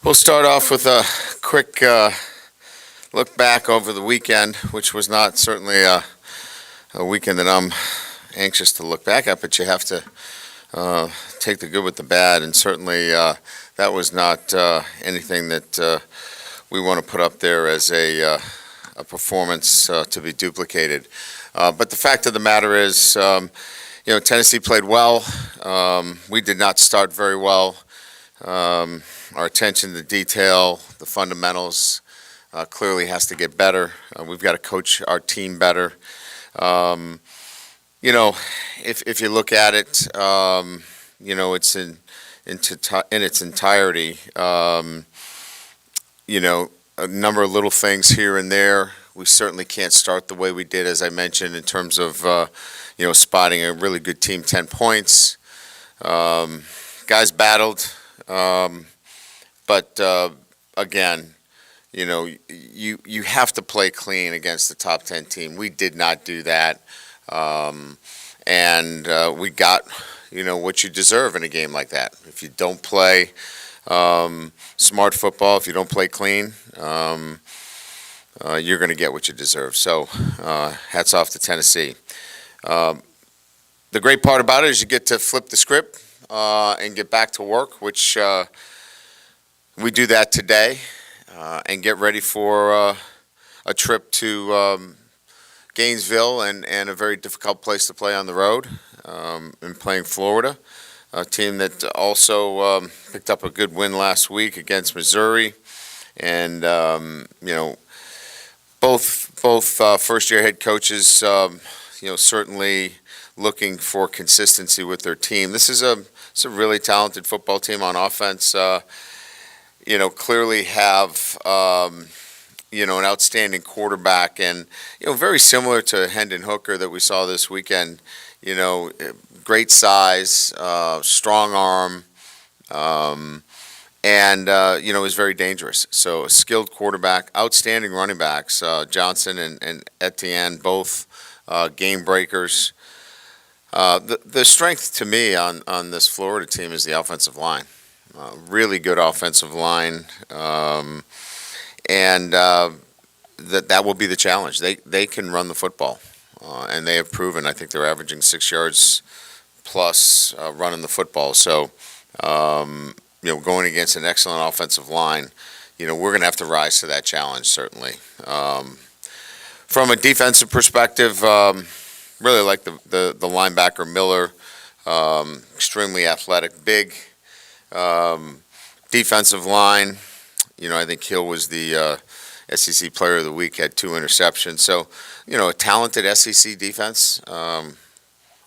We'll start off with a quick look back over the weekend, which was not certainly a weekend that I'm anxious to look back at, but you have to take the good with the bad, and certainly that was not anything that we want to put up there as a performance to be duplicated. But the fact of the matter is, Tennessee played well. We did not start very well. Our attention to detail, the fundamentals, clearly has to get better. We've got to coach our team better. If you look at it, it's in its entirety. A number of little things here and there. We certainly can't start the way we did, as I mentioned, in terms of spotting a really good team, 10 points. Guys battled. But again, you have to play clean against the top 10 team. We did not do that, and we got what you deserve in a game like that. If you don't play smart football, if you don't play clean, you're going to get what you deserve. So hats off to Tennessee. The great part about it is you get to flip the script and get back to work, which we do that today, and get ready for a trip to Gainesville and a very difficult place to play on the road, in playing Florida, a team that also picked up a good win last week against Missouri, and both first-year head coaches, certainly looking for consistency with their team. It's a really talented football team on offense. Clearly have, an outstanding quarterback, and, very similar to Hendon Hooker that we saw this weekend, great size, strong arm, and, is very dangerous. So a skilled quarterback, outstanding running backs, Johnson and Etienne, both game breakers. The strength to me on this Florida team is the offensive line. Really good offensive line, and that will be the challenge. They can run the football, and they have proven. I think they're averaging 6 yards plus running the football. So, going against an excellent offensive line, we're going to have to rise to that challenge, certainly. From a defensive perspective, really like the linebacker Miller, extremely athletic, big. Defensive line, I think Hill was the SEC Player of the Week, had 2 interceptions. So, a talented SEC defense.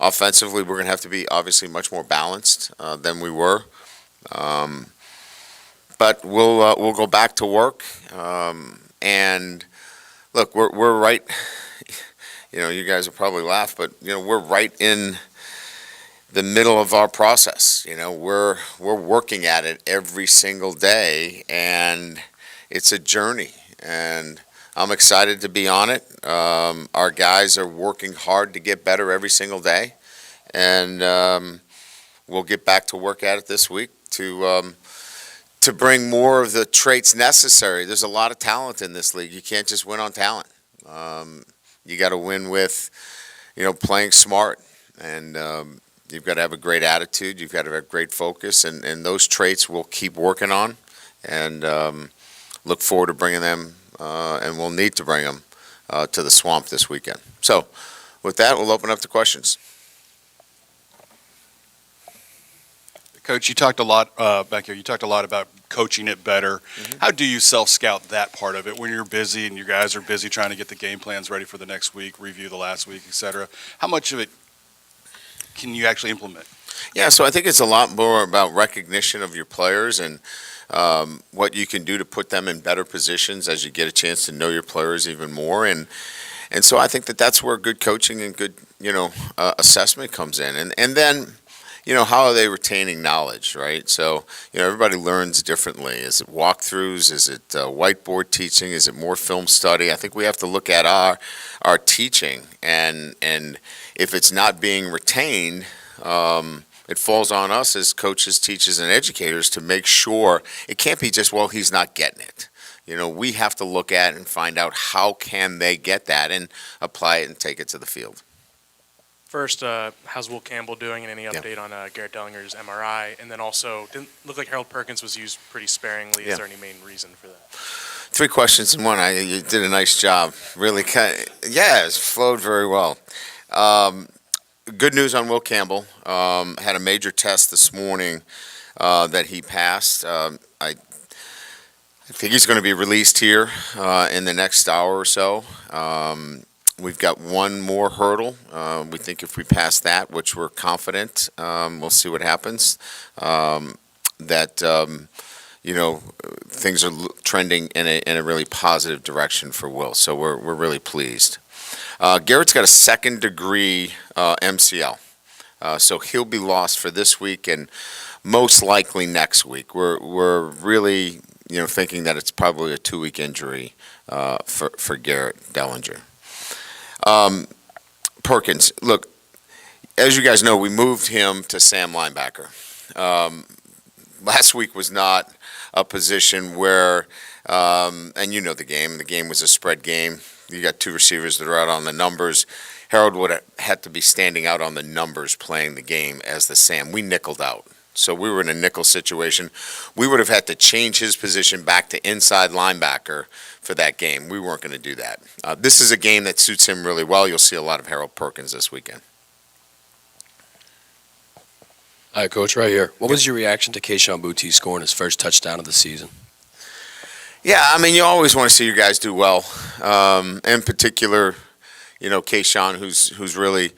Offensively, we're going to have to be obviously much more balanced than we were. But we'll go back to work. And look, we're right. You guys will probably laugh, but we're right in the middle of our process. We're working at it every single day, and it's a journey, and I'm excited to be on it. Our guys are working hard to get better every single day, and we'll get back to work at it this week to bring more of the traits necessary. There's a lot of talent in this league. You can't just win on talent. You got to win with, playing smart, and you've got to have a great attitude. You've got to have great focus, and those traits we'll keep working on, and look forward to bringing them, and we'll need to bring them to the Swamp this weekend. So, with that, we'll open up to questions. Coach, you talked a lot back here. You talked a lot about coaching it better. Mm-hmm. How do you self-scout that part of it when you're busy and you guys are busy trying to get the game plans ready for the next week, review the last week, et cetera? How much of it can you actually implement? Yeah, so I think it's a lot more about recognition of your players and what you can do to put them in better positions as you get a chance to know your players even more. And so I think that's where good coaching and good, assessment comes in. And then, how are they retaining knowledge, right? So, everybody learns differently. Is it walkthroughs? Is it whiteboard teaching? Is it more film study? I think we have to look at our teaching, and if it's not being retained, it falls on us as coaches, teachers, and educators to make sure it can't be just, well, he's not getting it. We have to look at it and find out how can they get that and apply it and take it to the field. First, how's Will Campbell doing, and any update on Garrett Dellinger's MRI? And then also, didn't look like Harold Perkins was used pretty sparingly. Yeah. Is there any main reason for that? 3 questions in one. You did a nice job. Really, it flowed very well. Good news on Will Campbell. Had a major test this morning that he passed. I think he's going to be released here in the next hour or so. We've got one more hurdle. We think if we pass that, which we're confident, we'll see what happens. Things are trending in a really positive direction for Will. So we're really pleased. Garrett's got a second-degree MCL, so he'll be lost for this week and most likely next week. We're really thinking that it's probably a 2-week injury for Garrett Dellinger. Perkins, look, as you guys know, we moved him to Sam linebacker. Last week was not a position where, and you know the game was a spread game. You got 2 receivers that are out on the numbers. Harold would have had to be standing out on the numbers playing the game as the Sam. We nickeled out. So we were in a nickel situation. We would have had to change his position back to inside linebacker for that game. We weren't going to do that. This is a game that suits him really well. You'll see a lot of Harold Perkins this weekend. Hi, Coach, right here. What was your reaction to Kayshon Boutte scoring his first touchdown of the season? Yeah, I mean, you always want to see your guys do well. In particular, Kayshon, who's really,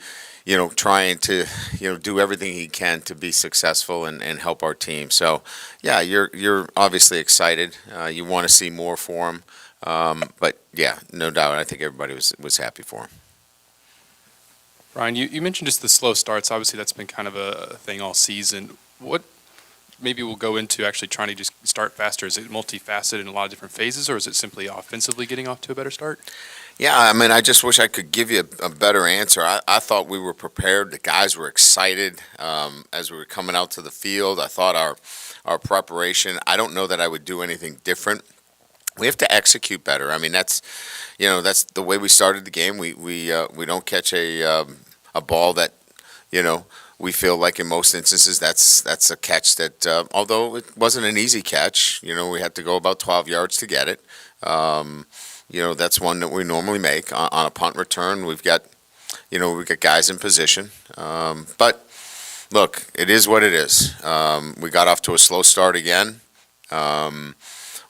trying to, do everything he can to be successful and help our team. So, yeah, you're obviously excited. You want to see more for him. But, yeah, no doubt, I think everybody was happy for him. Brian, you mentioned just the slow starts. Obviously, that's been kind of a thing all season. What maybe we'll go into actually trying to just start faster? Is it multifaceted in a lot of different phases, or is it simply offensively getting off to a better start? Yeah, I mean, I just wish I could give you a better answer. I thought we were prepared. The guys were excited as we were coming out to the field. I thought our preparation, I don't know that I would do anything different. We have to execute better. I mean, that's the way we started the game. We don't catch a ball that, we feel like in most instances that's a catch that, although it wasn't an easy catch, we had to go about 12 yards to get it. That's one that we normally make on a punt return. We've got guys in position. But look, it is what it is. We got off to a slow start again.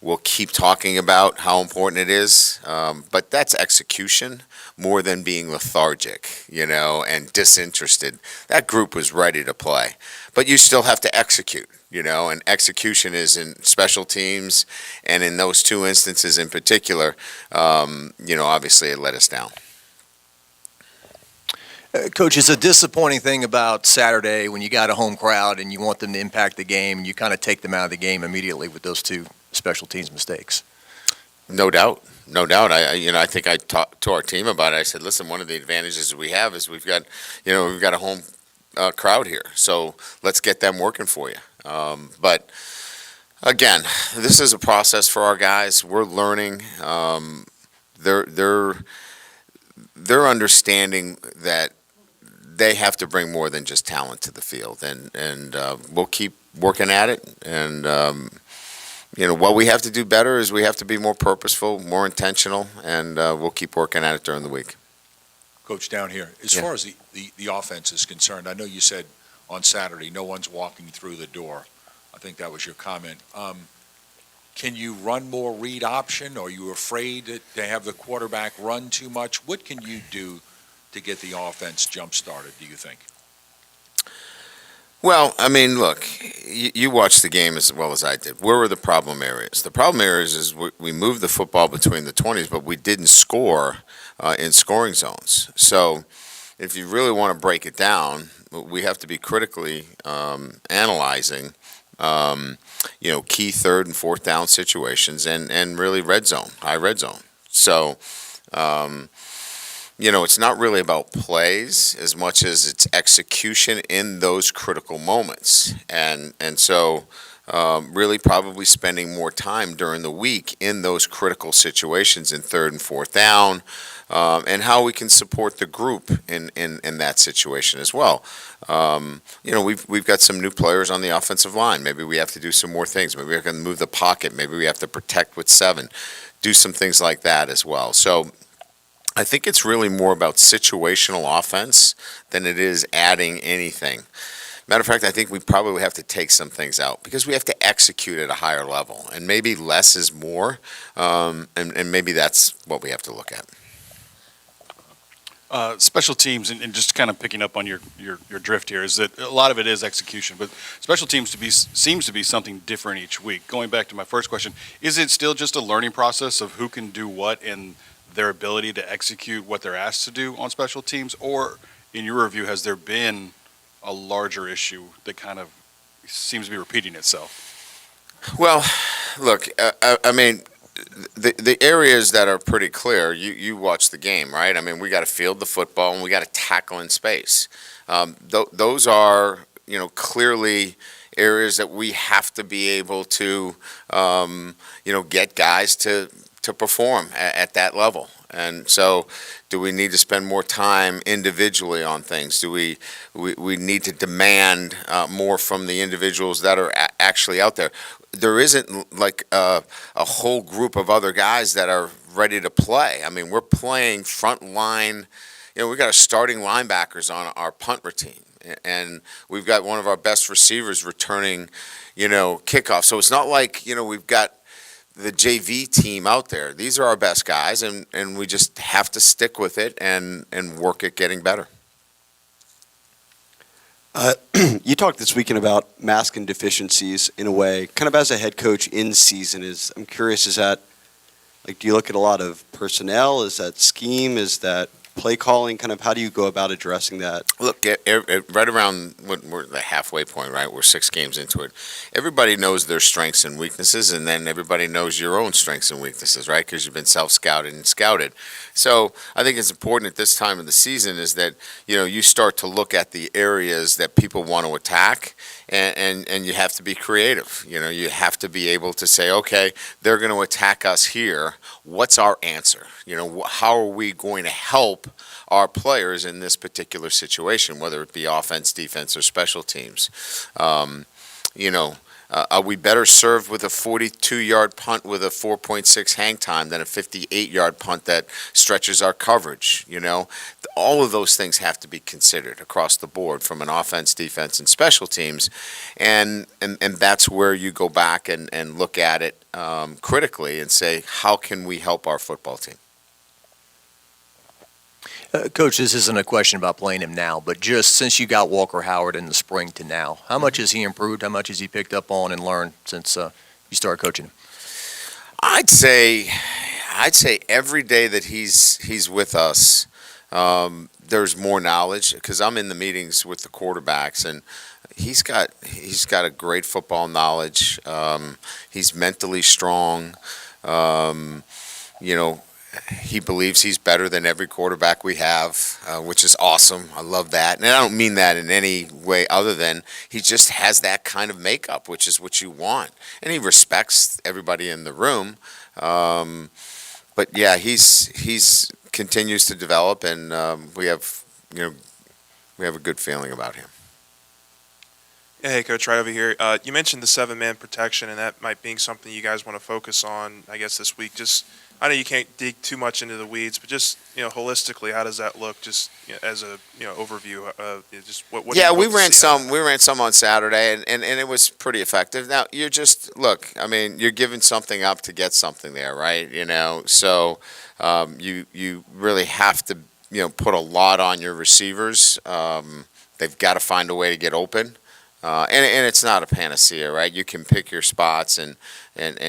We'll keep talking about how important it is, but that's execution more than being lethargic, and disinterested. That group was ready to play, but you still have to execute, and execution is in special teams, and in those 2 instances in particular, obviously it let us down. Coach, it's a disappointing thing about Saturday when you got a home crowd and you want them to impact the game, and you kind of take them out of the game immediately with those 2 special teams mistakes. No doubt. I think I talked to our team about it. I said, listen, one of the advantages we have is we've got a home crowd here, so let's get them working for you. But again, this is a process for our guys. We're learning. They're understanding that they have to bring more than just talent to the field, and we'll keep working at it. And what we have to do better is we have to be more purposeful, more intentional, and we'll keep working at it during the week. Coach, down here, as far as the offense is concerned, I know you said on Saturday no one's walking through the door. I think that was your comment. Can you run more read option? Are you afraid to have the quarterback run too much? What can you do to get the offense jump-started, do you think? Well, I mean, look, you watched the game as well as I did. Where were the problem areas? The problem areas is we moved the football between the 20s, but we didn't score in scoring zones. So if you really want to break it down, we have to be critically analyzing, key 3rd and 4th down situations and really red zone, high red zone. So, it's not really about plays as much as it's execution in those critical moments. And so really probably spending more time during the week in those critical situations in third and fourth down, and how we can support the group in that situation as well. We've got some new players on the offensive line. Maybe we have to do some more things. Maybe we can move the pocket. Maybe we have to protect with 7. Do some things like that as well. So I think it's really more about situational offense than it is adding anything. Matter of fact, I think we probably have to take some things out because we have to execute at a higher level, and maybe less is more, and maybe that's what we have to look at. Special teams, and just kind of picking up on your drift here, is that a lot of it is execution, but special teams seems to be something different each week. Going back to my first question, is it still just a learning process of who can do what and their ability to execute what they're asked to do on special teams, or in your review, has there been a larger issue that kind of seems to be repeating itself? Well, look, I mean, the areas that are pretty clear, you watch the game, right? I mean, we got to field the football and we got to tackle in space. Those are, clearly areas that we have to be able to, get guys to perform at that level. And so do we need to spend more time individually on things? Do we need to demand more from the individuals that are actually out there? There isn't like a whole group of other guys that are ready to play. I mean, we're playing front line. We got our starting linebackers on our punt routine, and we've got one of our best receivers returning, kickoff. So it's not like, we've got the JV team out there. These are our best guys, and we just have to stick with it and work at getting better. You talked this weekend about masking deficiencies in a way, kind of as a head coach in season. I'm curious, is that, do you look at a lot of personnel? Is that scheme? Is that play calling? Kind of how do you go about addressing that? Look, right around when we're the halfway point, right? We're 6 games into it. Everybody knows their strengths and weaknesses, and then everybody knows your own strengths and weaknesses, right? Because you've been self-scouted and scouted. So I think it's important at this time of the season is that, you start to look at the areas that people want to attack, and you have to be creative. You have to be able to say, okay, they're going to attack us here. What's our answer? How are we going to help our players in this particular situation, whether it be offense, defense, or special teams? Are we better served with a 42-yard punt with a 4.6 hang time than a 58-yard punt that stretches our coverage? All of those things have to be considered across the board from an offense, defense, and special teams, and that's where you go back and look at it critically and say, how can we help our football team? Coach, this isn't a question about playing him now, but just since you got Walker Howard in the spring to now, how much has he improved? How much has he picked up on and learned since you started coaching him? I'd say every day that he's with us, there's more knowledge because I'm in the meetings with the quarterbacks, and he's got a great football knowledge. He's mentally strong. He believes he's better than every quarterback we have, which is awesome. I love that. And I don't mean that in any way other than he just has that kind of makeup, which is what you want. And he respects everybody in the room. But yeah, he's continues to develop, and we have a good feeling about him. Hey, Coach, right over here. You mentioned the 7-man protection, and that might be something you guys want to focus on, I guess, this week. I know you can't dig too much into the weeds, but just holistically, how does that look? Just as a overview, just what. Yeah, we ran some on Saturday, and it was pretty effective. Now you're just look. I mean, you're giving something up to get something there, right? So you really have to put a lot on your receivers. They've got to find a way to get open. And it's not a panacea, right? You can pick your spots and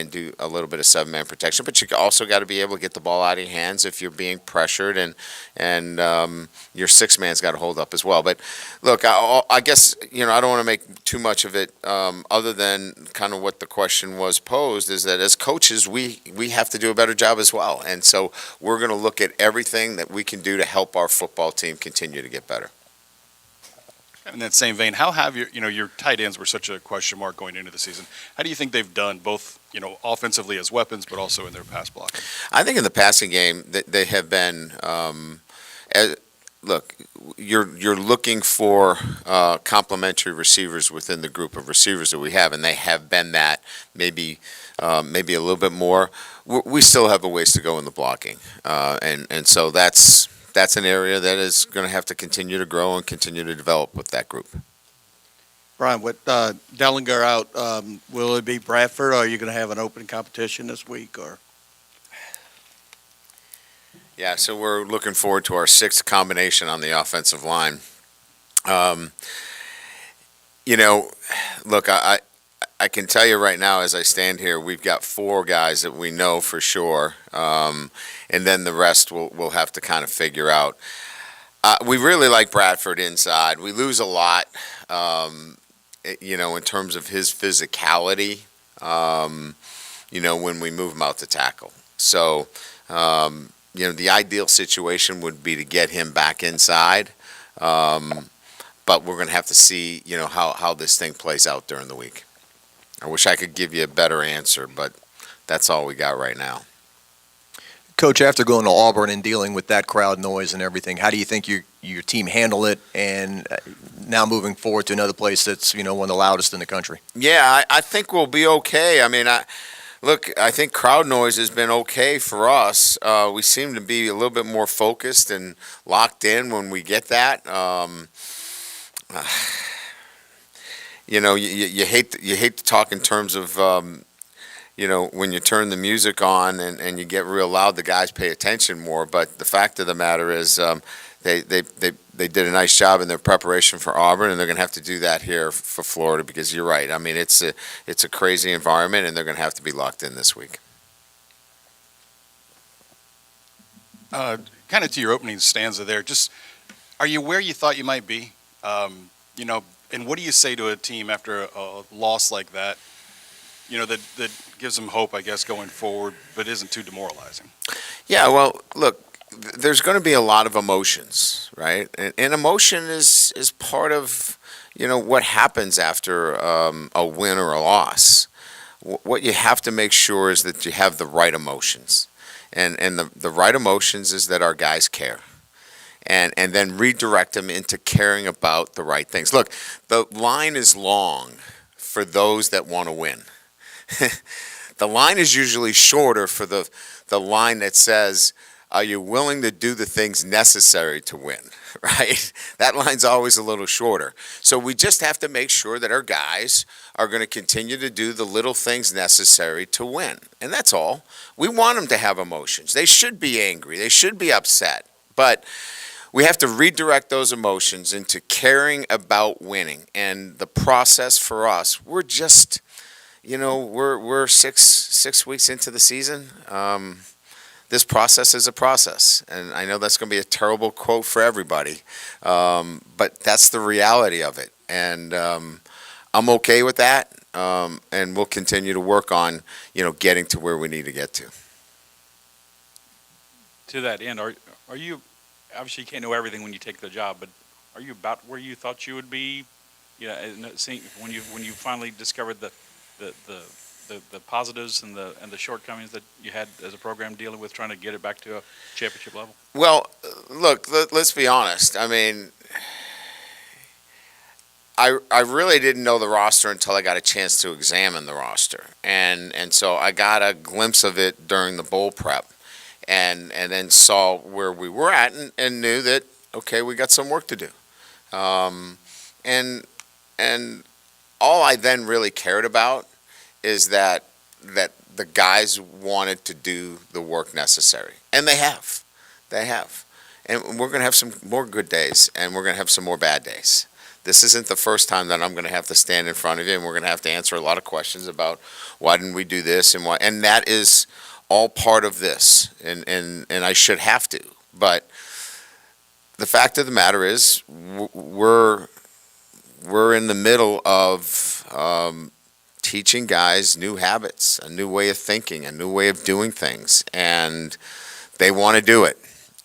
do a little bit of seven-man protection, but you also got to be able to get the ball out of your hands if you're being pressured, and your six-man's got to hold up as well. But look, I guess, I don't want to make too much of it, other than kind of what the question was posed, is that as coaches, we have to do a better job as well. And so we're going to look at everything that we can do to help our football team continue to get better. In that same vein, how have your tight ends were such a question mark going into the season? How do you think they've done, both offensively as weapons, but also in their pass blocking? I think in the passing game they have been. Look, you're looking for complementary receivers within the group of receivers that we have, and they have been that. Maybe a little bit more. We still have a ways to go in the blocking, and so that's an area that is going to have to continue to grow and continue to develop with that group. Brian, with Dellinger out, will it be Bradford, or are you going to have an open competition this week? Or Yeah, so we're looking forward to our sixth combination on the offensive line. Look, I can tell you right now, as I stand here, we've got four guys that we know for sure, and then the rest we'll have to kind of figure out. We really like Bradford inside. We lose a lot, in terms of his physicality, when we move him out to tackle. So, the ideal situation would be to get him back inside, but we're going to have to see, how this thing plays out during the week. I wish I could give you a better answer, but that's all we got right now. Coach, after going to Auburn and dealing with that crowd noise and everything, how do you think your team handled it, and now moving forward to another place that's one of the loudest in the country? Yeah, I think we'll be okay. I mean, I think crowd noise has been okay for us. We seem to be a little bit more focused and locked in when we get that. You hate to talk in terms of when you turn the music on and you get real loud, the guys pay attention more. But the fact of the matter is, they did a nice job in their preparation for Auburn, and they're going to have to do that here for Florida, because you're right. I mean, it's a crazy environment, and they're going to have to be locked in this week. Kind of to your opening stanza there, just are you where you thought you might be? And what do you say to a team after a loss like that, that gives them hope, I guess, going forward, but isn't too demoralizing? Yeah, well, look, there's going to be a lot of emotions, right? And emotion is part of, what happens after a win or a loss. What you have to make sure is that you have the right emotions. And the right emotions is that our guys care. And then redirect them into caring about the right things. Look, the line is long for those that want to win. The line is usually shorter for the line that says, are you willing to do the things necessary to win, right? That line's always a little shorter. So we just have to make sure that our guys are going to continue to do the little things necessary to win. And that's all. We want them to have emotions. They should be angry. They should be upset. But we have to redirect those emotions into caring about winning. And the process for us, we're just, we're six weeks into the season. This process is a process. And I know that's going to be a terrible quote for everybody, but that's the reality of it. And I'm okay with that, and we'll continue to work on, getting to where we need to get to. To that end, are you, obviously you can't know everything when you take the job, but are you about where you thought you would be? When you finally discovered the positives and the shortcomings that you had as a program dealing with trying to get it back to a championship level? Well, look, let's be honest. I mean, I really didn't know the roster until I got a chance to examine the roster, and so I got a glimpse of it during the bowl prep. And then saw where we were at and knew that, okay, we got some work to do. And all I then really cared about is that the guys wanted to do the work necessary. And they have. They have. And we're going to have some more good days, and we're going to have some more bad days. This isn't the first time that I'm going to have to stand in front of you, and we're going to have to answer a lot of questions about why didn't we do this and why, and that is all part of this, and I should have to. But the fact of the matter is, we're in the middle of teaching guys new habits, a new way of thinking, a new way of doing things, and they want to do it.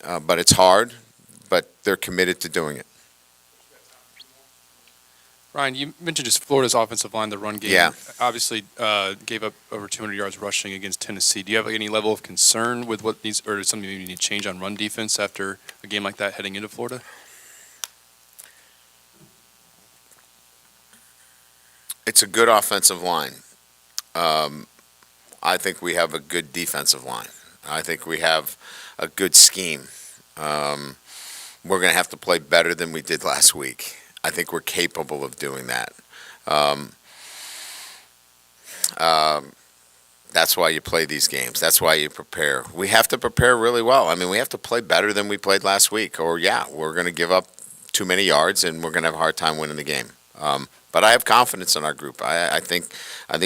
But it's hard, but they're committed to doing it. Ryan, you mentioned just Florida's offensive line, the run game. Yeah. Obviously, gave up over 200 yards rushing against Tennessee. Do you have any level of concern with what needs, or something you need to change on run defense after a game like that heading into Florida? It's a good offensive line. I think we have a good defensive line. I think we have a good scheme. We're going to have to play better than we did last week. I think we're capable of doing that. That's why you play these games. That's why you prepare. We have to prepare really well. I mean, we have to play better than we played last week, or we're going to give up too many yards and we're going to have a hard time winning the game. But I have confidence in our group. I think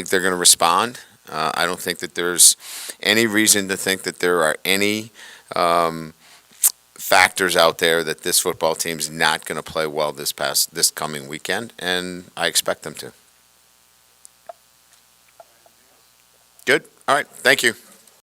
they're going to respond. I don't think that there's any reason to think that there are any factors out there that this football team's not going to play well this coming weekend, and I expect them to. Good. All right. Thank you.